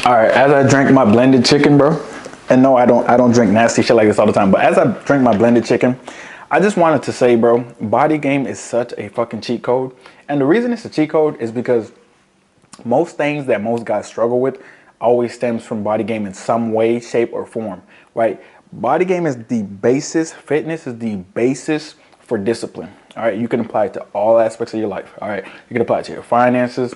All right, as I drink my blended chicken, bro, and no, I don't drink nasty shit like this all the time, but as I drink my blended chicken, I just wanted to say, bro, Bodygame is such a fucking cheat code. And the reason it's a cheat code is because most things that most guys struggle with always stems from Bodygame in some way, shape, or form, right? Bodygame is the basis, fitness is the basis for discipline. All right, you can apply it to all aspects of your life. All right, you can apply it to your finances,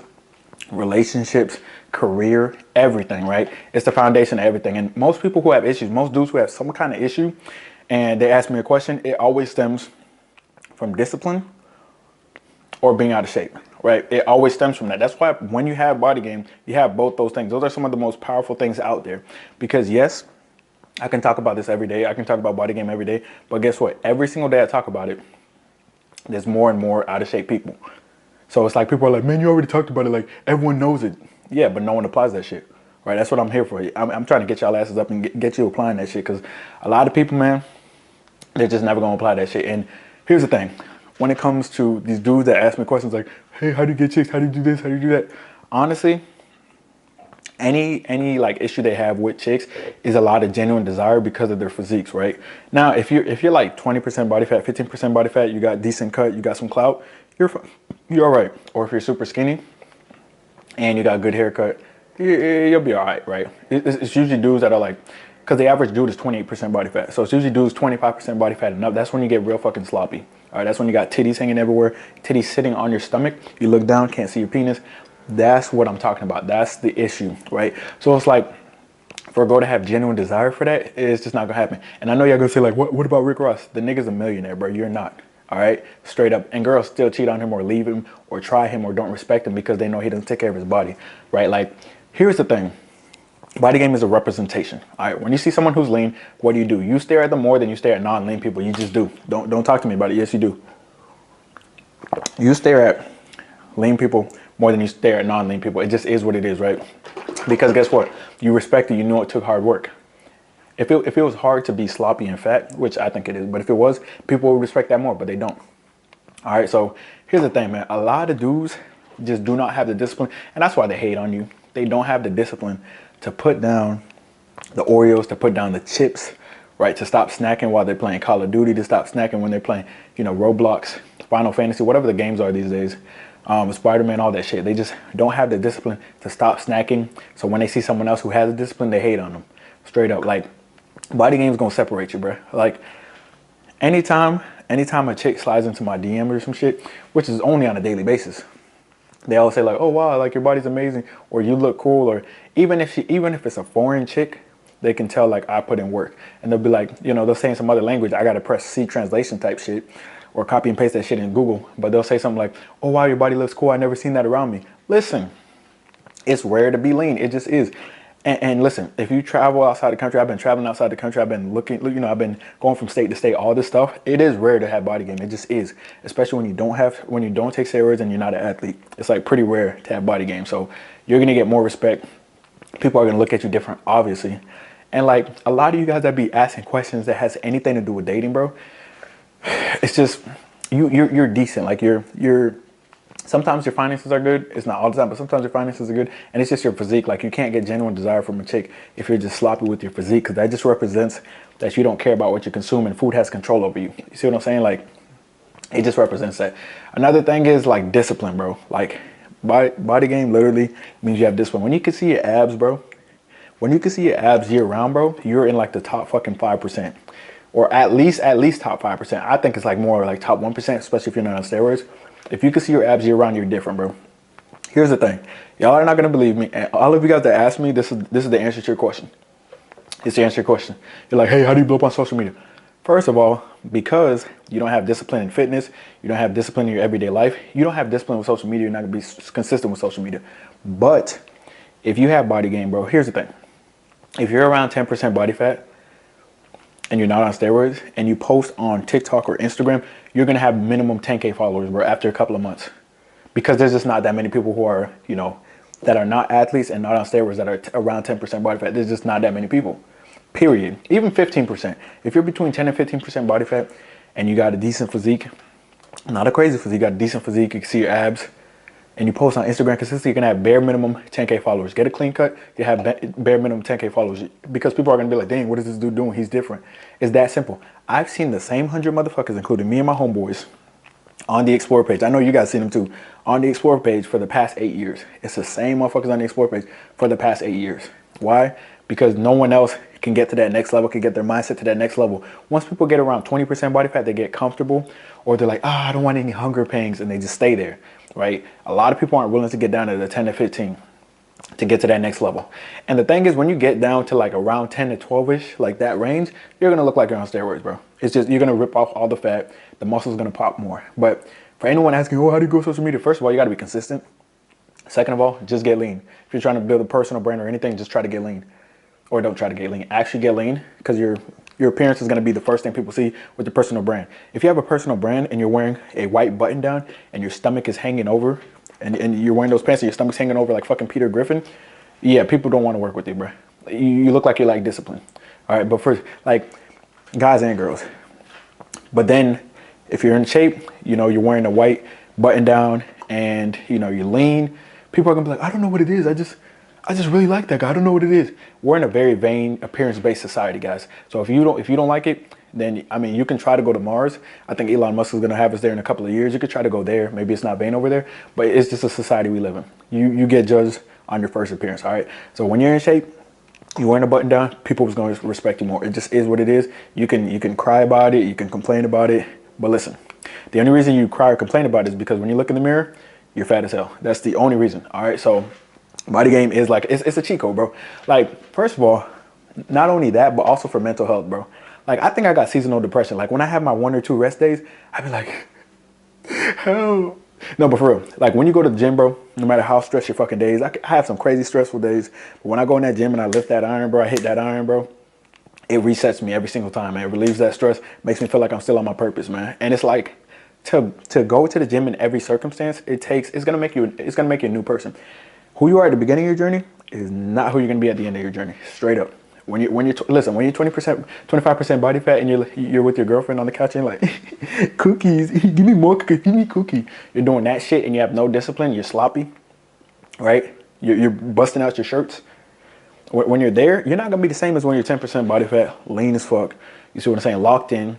relationships, career, everything, right? It's the foundation of everything. And most people who have issues, most dudes who have some kind of issue, and they ask me a question, it always stems from discipline or being out of shape, right? It always stems from that. That's why when you have Bodygame, you have both those things. Those are some of the most powerful things out there. Because yes, I can talk about this every day. I can talk about Bodygame every day. But guess what? Every single day I talk about it, there's more and more out of shape people. So it's like people are like, man, you already talked about it. Like everyone knows it. Yeah, but no one applies that shit. Right? That's what I'm here for. I'm trying to get y'all asses up and get you applying that shit. Because a lot of people, man, they're just never going to apply that shit. And here's the thing. When it comes to these dudes that ask me questions like, hey, how do you get chicks? How do you do this? How do you do that? Honestly, any like issue they have with chicks is a lot of genuine desire because of their physiques, right? Now, if you're like 20% body fat, 15% body fat, you got decent cut, you got some clout, you're all right. Or if you're super skinny and you got a good haircut, you'll be all right, right? It's usually dudes that are like, because the average dude is 28% body fat. So it's usually dudes 25% body fat and up. That's when you get real fucking sloppy. All right, that's when you got titties hanging everywhere, titties sitting on your stomach. You look down, can't see your penis. That's what I'm talking about. That's the issue, right? So it's like, for a girl to have genuine desire for that, it's just not gonna happen. And I know y'all gonna say like, what about Rick Ross? The nigga's a millionaire, bro. You're not. All right, straight up. And girls still cheat on him or leave him or try him or don't respect him because they know he doesn't take care of his body, right? Like, here's the thing. Bodygame is a representation. All right, when you see someone who's lean, what do? You stare at them more than you stare at non-lean people. You just do. Don't talk to me about it. Yes, you do. You stare at lean people more than you stare at non-lean people. It just is what it is, right? Because guess what? You respect it. You know it took hard work. If it was hard to be sloppy and fat, which I think it is, but if it was, people would respect that more, but they don't. All right, so here's the thing, man. A lot of dudes just do not have the discipline, and that's why they hate on you. They don't have the discipline to put down the Oreos, to put down the chips, right? To stop snacking while they're playing Call of Duty, to stop snacking when they're playing, Roblox, Final Fantasy, whatever the games are these days. Spider-Man, all that shit. They just don't have the discipline to stop snacking. So when they see someone else who has the discipline, they hate on them. Straight up. Like, Bodygame is gonna separate you, bro. Like, anytime a chick slides into my DM or some shit, which is only on a daily basis, they all say like, oh wow, like your body's amazing, or you look cool, or even if it's a foreign chick, they can tell like I put in work. And they'll be like, they'll say in some other language, I gotta press C translation type shit, or copy and paste that shit in Google. But they'll say something like, oh wow, your body looks cool, I never seen that around me. Listen, it's rare to be lean. It just is. And listen, if you travel outside the country, I've been traveling outside the country. I've been looking, I've been going from state to state, all this stuff. It is rare to have Bodygame. It just is, especially when you don't take steroids and you're not an athlete. It's like pretty rare to have Bodygame. So you're gonna get more respect. People are gonna look at you different, obviously. And like a lot of you guys that be asking questions that has anything to do with dating, bro, it's just you're decent. Like you're. Sometimes your finances are good. It's not all the time, but sometimes your finances are good. And it's just your physique. Like, you can't get genuine desire from a chick if you're just sloppy with your physique, because that just represents that you don't care about what you consume and food has control over you. You see what I'm saying? Like, it just represents that. Another thing is, like, discipline, bro. Like, Bodygame literally means you have discipline. When you can see your abs, bro, when you can see your abs year round, bro, you're in, like, the top fucking 5%. Or at least top 5%. I think it's, like, more like top 1%, especially if you're not on steroids. If you can see your abs year round, you're different, bro. Here's the thing. Y'all are not going to believe me. And all of you guys that ask me, this is the answer to your question. It's the answer to your question. You're like, hey, how do you blow up on social media? First of all, because you don't have discipline in fitness, you don't have discipline in your everyday life, you don't have discipline with social media, you're not going to be consistent with social media. But if you have Bodygame, bro, here's the thing. If you're around 10% body fat, and you're not on steroids, and you post on TikTok or Instagram, you're gonna have minimum 10K followers, bro, after a couple of months. Because there's just not that many people who are, that are not athletes and not on steroids that are around 10% body fat. There's just not that many people, period. Even 15%. If you're between 10 and 15% body fat, and you got a decent physique, not a crazy physique, you got a decent physique, you can see your abs, and you post on Instagram consistently, you're gonna have bare minimum 10K followers. Get a clean cut, you have bare minimum 10K followers, because people are gonna be like, dang, what is this dude doing? He's different. It's that simple. I've seen the same 100 motherfuckers, including me and my homeboys, on the Explore page. I know you guys seen them too. On the Explore page for the past 8 years. It's the same motherfuckers on the Explore page for the past 8 years. Why? Because no one else can get to that next level, can get their mindset to that next level. Once people get around 20% body fat, they get comfortable, or they're like, I don't want any hunger pangs, and they just stay there, right? A lot of people aren't willing to get down to the 10 to 15 to get to that next level. And the thing is, when you get down to like around 10 to 12-ish, like that range, you're gonna look like you're on steroids, bro. It's just, you're gonna rip off all the fat, the muscle's gonna pop more. But for anyone asking, oh, how do you go social media? First of all, you gotta be consistent. Second of all, just get lean. If you're trying to build a personal brand or anything, just try to get lean. Or don't try to get lean. Actually get lean, because your appearance is going to be the first thing people see with your personal brand. If you have a personal brand and you're wearing a white button down and your stomach is hanging over, and you're wearing those pants and your stomach's hanging over like fucking Peter Griffin, yeah, people don't want to work with you, bro. You look like you lack discipline. All right, but for like guys and girls. But then if you're in shape, you know, you're wearing a white button down and, you know, you're lean, people are going to be like, I don't know what it is. I just really like that guy. I don't know what it is. We're in a very vain, appearance-based society, guys. So if you don't like it, then, I mean, you can try to go to Mars. I think Elon Musk is going to have us there in a couple of years. You could try to go there. Maybe it's not vain over there, but it's just a society we live in. You get judged on your first appearance, all right? So when you're in shape, you're wearing a button down, people is going to respect you more. It just is what it is. You can cry about it. You can complain about it. But listen, the only reason you cry or complain about it is because when you look in the mirror, you're fat as hell. That's the only reason, all right? So Bodygame is like, it's a cheat code, bro. Like, first of all, not only that, but also for mental health, bro. Like, I think I got seasonal depression. Like, when I have my 1 or 2 rest days, I be like, hell. No, but for real, like when you go to the gym, bro, no matter how stressed your fucking days, I have some crazy stressful days. But when I go in that gym and I lift that iron, bro, I hit that iron, bro, it resets me every single time, man. It relieves that stress, makes me feel like I'm still on my purpose, man. And it's like, to go to the gym in every circumstance, it's gonna make you a new person. Who you are at the beginning of your journey is not who you're gonna be at the end of your journey. Straight up. When you're 20%, 25% body fat and you're with your girlfriend on the couch and you're like, cookies, give me more cookies, give me cookie. You're doing that shit and you have no discipline. You're sloppy, right? You're busting out your shirts. When you're there, you're not gonna be the same as when you're 10% body fat, lean as fuck. You see what I'm saying? Locked in,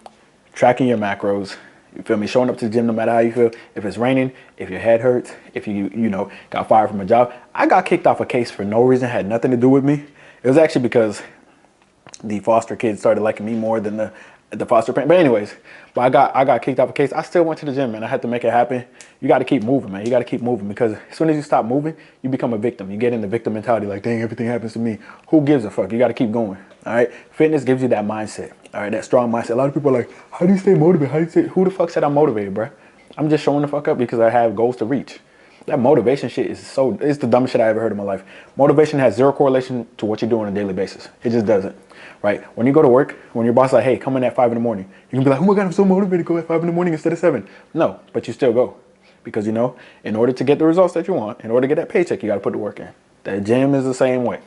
tracking your macros. You feel me? Showing up to the gym no matter how you feel. If it's raining, if your head hurts, if you know, got fired from a job. I got kicked off a case for no reason, had nothing to do with me. It was actually because the foster kids started liking me more than the foster parent. But anyways, I got kicked off a case. I still went to the gym, man. I had to make it happen. You got to keep moving, man. You got to keep moving, because as soon as you stop moving, you become a victim. You get in the victim mentality, like, dang, everything happens to me. Who gives a fuck? You got to keep going. All right. Fitness gives you that mindset. All right, that strong mindset. A lot of people are like, how do you stay motivated? Who the fuck said I'm motivated, bro? I'm just showing the fuck up because I have goals to reach. That motivation shit it's the dumbest shit I ever heard in my life. Motivation has zero correlation to what you do on a daily basis. It just doesn't, right? When you go to work, when your boss is like, hey, come in at 5 in the morning, you can be like, oh my God, I'm so motivated to go at 5 in the morning instead of 7. No, but you still go, because you know, in order to get the results that you want, in order to get that paycheck, you got to put the work in. The gym is the same way.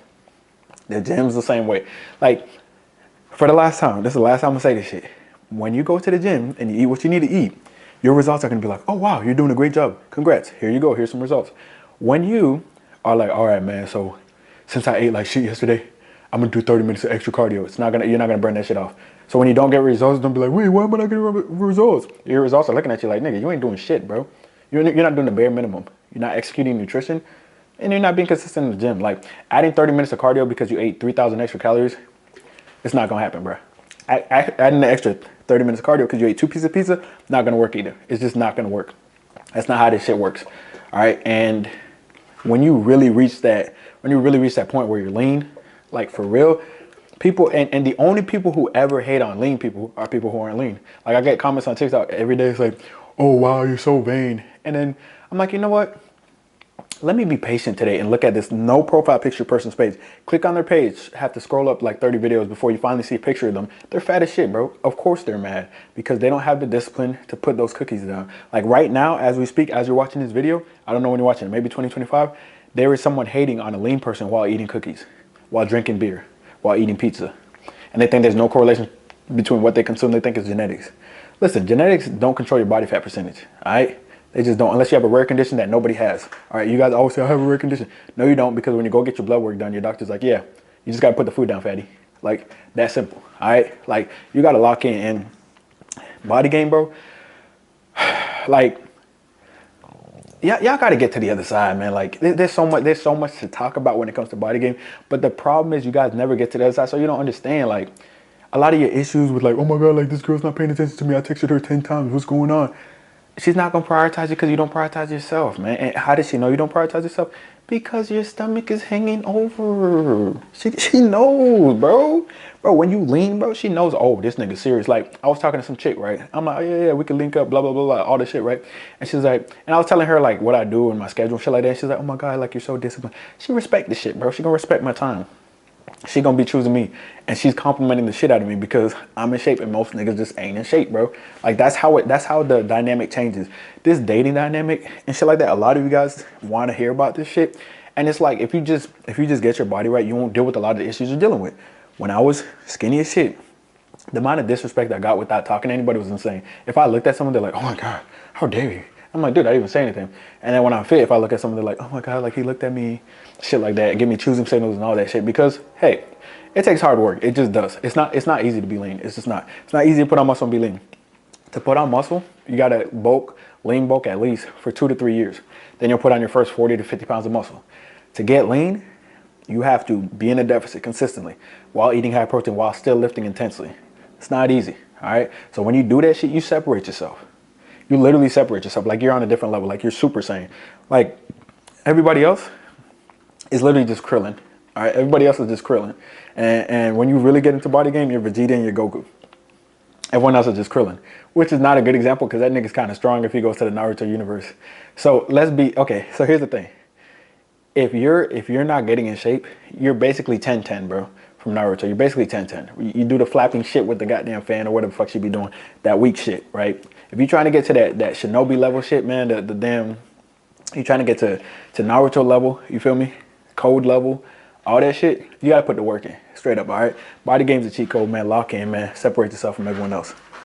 The gym's the same way. Like, for the last time, this is the last time I'm gonna say this shit. When you go to the gym and you eat what you need to eat, your results are gonna be like, oh wow, you're doing a great job. Congrats, here you go, here's some results. When you are like, all right, man, so since I ate like shit yesterday, I'm gonna do 30 minutes of extra cardio. You're not gonna burn that shit off. So when you don't get results, don't be like, wait, why am I not getting results? Your results are looking at you like, nigga, you ain't doing shit, bro. You're not doing the bare minimum. You're not executing nutrition, and you're not being consistent in the gym. Like, adding 30 minutes of cardio because you ate 3,000 extra calories, it's not gonna happen, bro. Adding the extra 30 minutes of cardio because you ate 2 pieces of pizza, not gonna work either. It's just not gonna work. That's not how this shit works. All right. And when you really reach that point where you're lean, like for real, people and the only people who ever hate on lean people are people who aren't lean. Like, I get comments on TikTok every day. It's like, oh wow, you're so vain. And then I'm like, you know what? Let me be patient today and look at this no profile picture person's page. Click on their page, have to scroll up like 30 videos before you finally see a picture of them. They're fat as shit, bro. Of course they're mad, because they don't have the discipline to put those cookies down. Like right now, as we speak, as you're watching this video, I don't know when you're watching it, maybe 2025, there is someone hating on a lean person while eating cookies, while drinking beer, while eating pizza. And they think there's no correlation between what they consume. They think it's genetics. Listen, genetics don't control your body fat percentage, all right? They just don't, unless you have a rare condition that nobody has. All right, you guys always say, I have a rare condition. No, you don't, because when you go get your blood work done, your doctor's like, yeah, you just got to put the food down, fatty. Like, that simple, all right? Like, you got to lock in. And Bodygame, bro, like, y'all got to get to the other side, man. Like, there's so much to talk about when it comes to Bodygame. But the problem is you guys never get to the other side, so you don't understand, like, a lot of your issues with, like, oh my God, like, this girl's not paying attention to me. I texted her 10 times. What's going on? She's not going to prioritize you because you don't prioritize yourself, man. And how does she know you don't prioritize yourself? Because your stomach is hanging over. She knows, bro. Bro, when you lean, bro, she knows, oh, this nigga's serious. Like, I was talking to some chick, right? I'm like, oh, yeah, we can link up, blah, blah, blah, blah, all this shit, right? And she's like, and I was telling her, like, what I do and my schedule and shit like that. She's like, oh, my God, like, you're so disciplined. She respect this shit, bro. She gonna respect my time. She gonna be choosing me, and she's complimenting the shit out of me because I'm in shape and most niggas just ain't in shape, bro. Like, that's how the dynamic changes. This dating dynamic and shit like that, a lot of you guys want to hear about this shit, and it's like, if you just get your body right, you won't deal with a lot of the issues you're dealing with. When I was skinny as shit, the amount of disrespect I got without talking to anybody was insane. If I looked at someone, they're like, oh my God, how dare you? I'm like, dude, I didn't even say anything. And then when I'm fit, if I look at someone, they're like, oh my God, like, he looked at me, shit like that, and give me choosing signals and all that shit. Because, hey, it takes hard work. It just does. It's not easy to be lean. It's just not. It's not easy to put on muscle and be lean. To put on muscle, you gotta lean bulk at least for 2 to 3 years. Then you'll put on your first 40 to 50 pounds of muscle. To get lean, you have to be in a deficit consistently while eating high protein, while still lifting intensely. It's not easy, all right? So when you do that shit, you separate yourself. You literally separate yourself. Like, you're on a different level. Like, you're Super Saiyan. Like, everybody else is literally just Krillin. All right, everybody else is just Krillin. And when you really get into Bodygame, you're Vegeta and you're Goku. Everyone else is just Krillin, which is not a good example because that nigga's kind of strong if he goes to the Naruto universe. So okay, so here's the thing. If you're not getting in shape, you're basically 10-10, bro, from Naruto. You're basically 10-10. You do the flapping shit with the goddamn fan or whatever the fuck she be doing, that weak shit, right? If you're trying to get to that Shinobi level shit, man, the damn, you're trying to get to Naruto level, you feel me? Code level, all that shit, you gotta put the work in, straight up, all right? Bodygame's a cheat code, man. Lock in, man. Separate yourself from everyone else.